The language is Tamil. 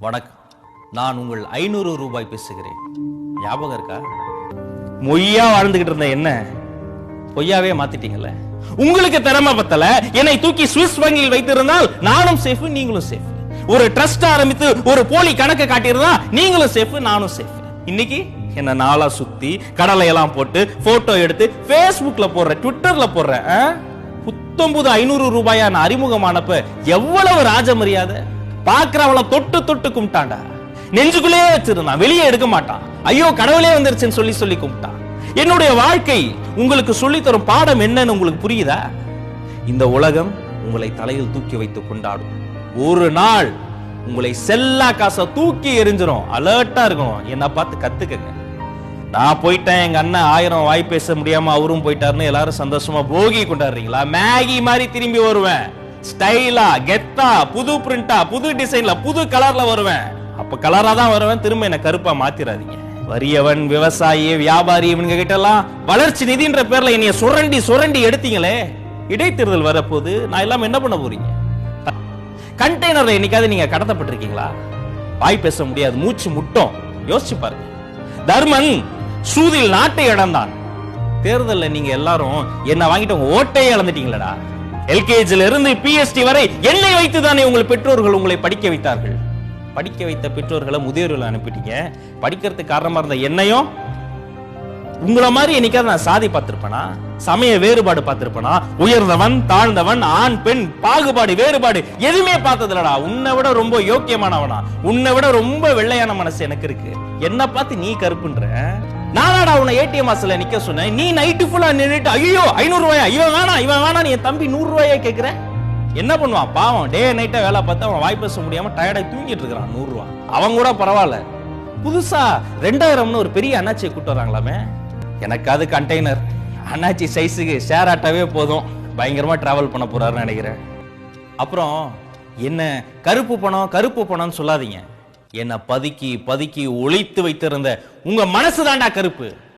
வணக்கம். நான் உங்கள் 500 ரூபாய் பேசுகிறேன். ஞாபகம் இருக்கா? மொய்யா வாழ்ந்துகிட்டு இருந்த என்ன பொய்யாவே மாத்திட்டீங்கல்ல. உங்களுக்கு திறமை பத்தல, என்னை தூக்கி சுவிஸ் வங்கியில் வைத்திருந்தால் நானும் சேஃப், நீங்களும் சேஃப். ஒரு ட்ரஸ்ட் ஆரம்பித்து ஒரு போலி கணக்கு காட்டியிருந்தா நீங்களும் சேஃப், நானும் சேஃப். இன்னைக்கு என்ன நாளா சுத்தி கடலை எல்லாம் போட்டு போட்டோ எடுத்து Facebookல போடுற, ட்விட்டர்ல போடுற 500 ரூபாயா நான் அறிமுகமானப்ப எவ்வளவு ராஜ மரியாதை. பாக்குறவள தொட்டு தொட்டு கும்பிட்டாண்டா. நெஞ்சுக்குள்ளே வச்சிருந்தான், வெளியே எடுக்க மாட்டான். ஐயோ கடவுளே வந்துருச்சுன்னு சொல்லி சொல்லி கும்பிட்டான். என்னுடைய வாழ்க்கை உங்களுக்கு சொல்லி தரும் பாடம் என்னன்னு உங்களுக்கு புரியுதா? இந்த உலகம் உங்களை தலையில் தூக்கி வைத்து கொண்டாடும். ஒரு நாள் உங்களை செல்லா காசை தூக்கி எரிஞ்சிரும். அலர்ட்டா இருக்கணும். என்ன பார்த்து கத்துக்கங்க. நான் போயிட்டேன், எங்க அண்ணன் 1000 வாய் பேச முடியாம அவரும் போயிட்டாருன்னு எல்லாரும் சந்தோஷமா போகி கொண்டாடுறீங்களா? மேகி மாதிரி திரும்பி வருவேன். ஸ்டைலா, கெத்தா, புது பிரிண்டா, புது டிசைன்ல, புது கலர்ல வருவேன். அப்ப கலரா தான் வருவேன். திரும்ப என்ன கருப்பா மாத்திராதீங்க. வறியவன், விவசாயி, வியாபாரி இவங்க கிட்ட எல்லாம் வளர்ச்சி நிதின்ற பேர்ல என்னைய சுரண்டி சுரண்டி எடுத்தீங்களே. இடைத்தேர்தல் வரப்போது நான் எல்லாம் என்ன பண்ண போறீங்க? கண்டெய்னர்ல என்னைக்காவது நீங்க கடத்தப்பட்டிருக்கீங்களா? வாய் பேச முடியாது, மூச்சு முட்டும். யோசிச்சு பாருங்க. தர்மன் சூதில் நாட்டை இழந்தான். தேர்தல்ல நீங்க எல்லாரும் என்ன வாங்கிட்டு உங்க ஓட்டையே இழந்துட்டீங்களடா. எல்கேஜில இருந்து பிஎஸ்டி வரை என்னை வைத்து தானே உங்கள் பெற்றோர்கள் உங்களை படிக்க வைத்தார்கள். படிக்க வைத்த பெற்றோர்களை முதியோர்கள் அனுப்பிட்டீங்க. படிக்கிறதுக்கு காரணமா இருந்த என்னையும் உங்களை மாதிரி என்னைக்காவது நான் சாதி பார்த்திருப்பேனா? சமய வேறுபாடு பார்த்திருப்பேனா? உயர்ந்தவன் தாழ்ந்தவன், ஆண் பெண் பாகுபாடு வேறுபாடு எதுவுமே பார்த்ததில்லடா. உன்னை விட ரொம்ப யோக்கியமானவனா, உன்னை விட ரொம்ப வெள்ளையான மனசு எனக்கு இருக்கு. என்ன பார்த்து நீ கருப்புன்ற? நானாடா உன்னை ஏடிஎம் வாசல்ல நிக்க சொன்னேன். நீ நைட்டு ஃபுல்லா நின்னுட்டு ஐயோ 500 ரூபாயா, இவன் வேணா நீ என் தம்பி 100 ரூபாயா கேக்குற? என்ன பண்ணுவான் பாவம்? டே நைட்டா வேலை பார்த்து அவன் வாய் பேச முடியாம டயர்டாகி தூங்கிட்டு இருக்கிறான். 100 ரூபா அவன் கூட பரவாயில்ல. புதுசா 2000 ஒரு பெரிய அண்ணாச்சியை கூட்டு வராங்களாமே. எனக்கு அது கண்டெய்னர் அண்ணாச்சி சைஸுக்கு ஷேர் ஆட்டாவே போதும். பயங்கரமா டிராவல் பண்ண போறாருன்னு நினைக்கிறேன். அப்புறம் என்ன கருப்பு பணம்னு சொல்லாதீங்க. என்ன பதுக்கி பதுக்கி ஒளித்து வைத்திருந்த உங்க மனசு தாண்டா கருப்பு.